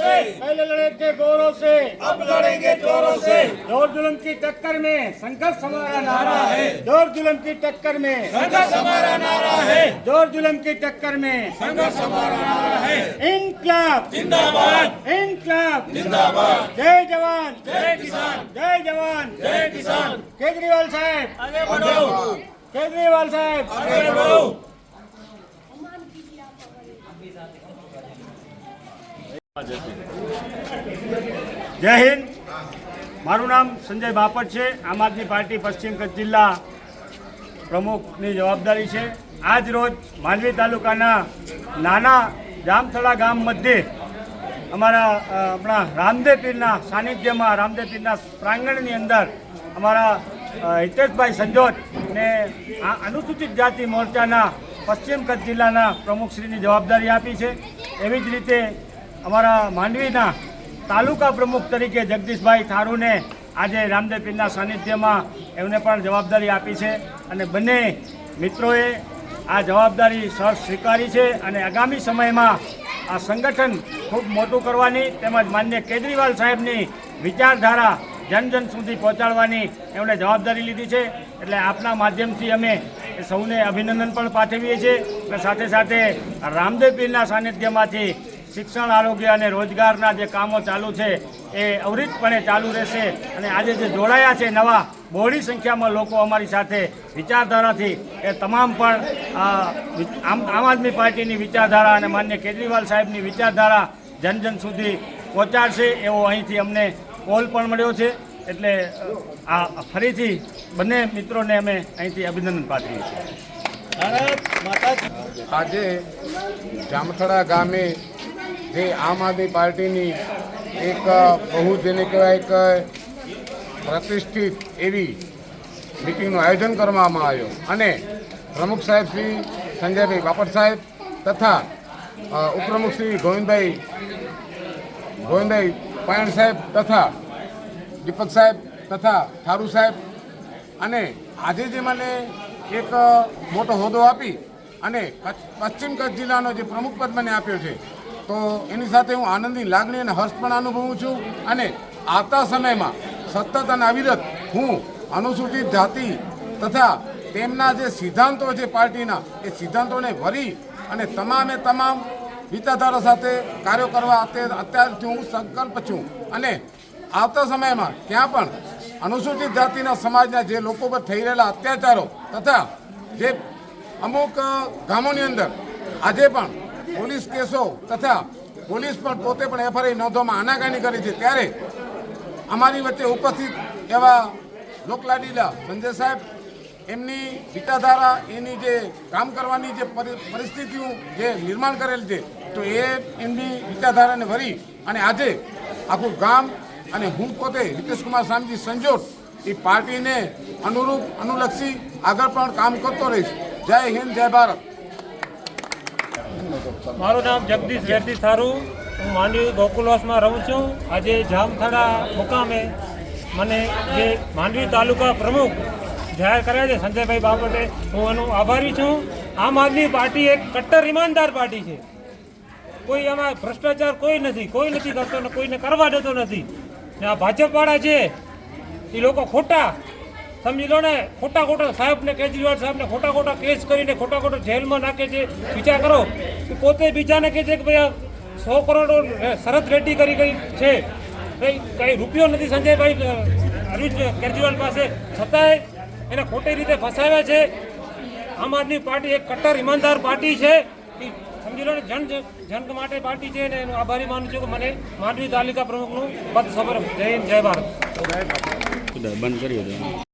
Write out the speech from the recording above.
से, पहले लड़े थे गौरव से, अब लड़ेंगे जोरों से। जोर जुल्म की टक्कर में संघर्ष हमारा नारा है। है। जोर जुल्म की टक्कर में संघर्ष हमारा नारा है, जोर जुल्म की टक्कर में संघर्ष हमारा नारा है। इनकलाब जिंदाबाद, इनकलाब जिंदाबाद। जय जवान जय किसान, जय जवान जय किसान। केजरीवाल साहब आगे बढ़ो, केजरीवाल साहब आगे बढ़ो। જય હિન્દ। મારું નામ સંજય બાપટ છે। આમ આદમી પાર્ટી પશ્ચિમ કચ્છ જિલ્લા પ્રમુખની જવાબદારી છે। આજ રોજ માંડવી તાલુકાના નાના જામથળા ગામ મધ્યે અમારા આપણા રામદેવ પીરના સાનિધ્યમાં રામદેવ પીરના પ્રાંગણની અંદર અમારા હિતેશભાઈ સંજોત ને આ અનુસૂચિત જાતિ મોરચાના પશ્ચિમ કચ્છ જિલ્લાના પ્રમુખશ્રીની જવાબદારી આપી છે। એવી જ રીતે અમારા માંડવીના તાલુકા પ્રમુખ તરીકે જગદીશભાઈ થારૂને આજે રામદેવ પીરના સાનિધ્યમાં એમને પણ જવાબદારી આપી છે અને બંને મિત્રોએ આ જવાબદારી સર સ્વીકારી છે અને આગામી સમયમાં આ સંગઠન ખૂબ મોટું કરવાની તેમજ માન્ય કેજરીવાલ સાહેબની વિચારધારા જન સુધી પહોંચાડવાની એમણે જવાબદારી લીધી છે। એટલે આપના માધ્યમથી અમે સૌને અભિનંદન પણ પાઠવીએ છીએ અને સાથે સાથે રામદેવ પીરના સાનિધ્યમાંથી શિક્ષણ, આરોગ્ય અને રોજગારના જે કામો ચાલુ છે એ અવિરતપણે ચાલુ રહેશે અને આજે જે જોડાયા છે નવા બહોળી સંખ્યામાં લોકો અમારી સાથે વિચારધારાથી એ તમામ પણ આમ આદમી પાર્ટીની વિચારધારા અને માન્ય કેજરીવાલ સાહેબની વિચારધારા જન સુધી પહોંચાડશે એવો અહીંથી અમને કોલ પણ મળ્યો છે। એટલે આ ફરીથી બંને મિત્રોને અમે અહીંથી અભિનંદન પાઠવીએ છીએ। આજે જામથળા ગામે જે આમ આદમી પાર્ટીની એક બહુ જેને કહેવાય કે પ્રતિષ્ઠિત એવી મિટિંગનું આયોજન કરવામાં આવ્યું અને પ્રમુખ સાહેબ શ્રી સંજયભાઈ બાપટ સાહેબ તથા ઉપપ્રમુખ શ્રી ગોવિંદભાઈ પાયણ સાહેબ તથા દીપક સાહેબ તથા થારૂ સાહેબ અને આજે જે મને એક મોટો હોદ્દો આપી અને પશ્ચિમ કચ્છ જિલ્લાનો જે પ્રમુખ પદ મને આપ્યો છે તો એની સાથે હું આનંદની લાગણી અને હર્ષ પણ અનુભવું છું અને આવતા સમયમાં સતત અને અવિરત હું અનુસૂચિત જાતિ તથા તેમના જે સિદ્ધાંતો છે પાર્ટીના એ સિદ્ધાંતોને વરી અને તમામે તમામ વિચારધારા સાથે કાર્યો કરવા અત્યારથી હું સંકલ્પ છું અને આવતા સમયમાં ત્યાં પણ અનુસૂચિત જાતિના સમાજના જે લોકો પર થઈ રહેલા અત્યાચારો તથા જે અમુક ગામોની અંદર આજે પણ પોલીસ કેસો તથા પોલીસ પણ પોતે પણ એફઆઈઆર નોંધવામાં આનાકાની કરી છે ત્યારે અમારી વચ્ચે ઉપસ્થિત એવા લોકલાડીલા સંજય સાહેબ એમની વિચારધારા એની જે કામ કરવાની જે પરિસ્થિતિઓ જે નિર્માણ કરેલ છે તો એ એમની વિચારધારાને વરી અને આજે આખું ગામ અને હું પોતે હિતેશકુમાર સામજી સંજોટ એ પાર્ટીને અનુરૂપ અનુલક્ષી આગળ પણ કામ કરતો રહીશ। જય હિન્દ, જય ભારત। મારું નામ જગદીશ વેરજી થારૂ, હું માંડવી ગોકુલવાસમાં રહું છું। આજે જામથળા મુકામે મને જે માંડવી તાલુકા પ્રમુખ જાહેર કર્યા છે સંજયભાઈ બાપટે, હું એનો આભારી છું। આમ આદમી પાર્ટી એક કટ્ટર ઈમાનદાર પાર્ટી છે। કોઈ આમાં ભ્રષ્ટાચાર કોઈ નથી કરતો ને કોઈને કરવા દેતો નથી ને આ ભાજપવાળા છે એ લોકો ખોટા સમજી લો ને, ખોટા સાહેબને કેજરીવાલ સાહેબને ખોટા કેસ કરીને ખોટા જેલમાં નાખે છે। વિચાર કરો કે પોતે બીજાને કહે છે કે ભાઈ 100 કરોડ શરત રેડી કરી ગઈ છે, કંઈ રૂપિયો નથી સંજયભાઈ અરવિંદ કેજરીવાલ પાસે, છતાંય એને ખોટી રીતે ફસાવ્યા છે। આમ આદમી પાર્ટી એક કટ્ટર ઈમાનદાર પાર્ટી છે, સમજી લો ને જન માટે પાર્ટી છે ને એનું આભારી માનું છું કે મને માંડવી તાલુકા પ્રમુખનું પદ સફળ। જય હિન્દ, જય ભારત। બંધ કર્યો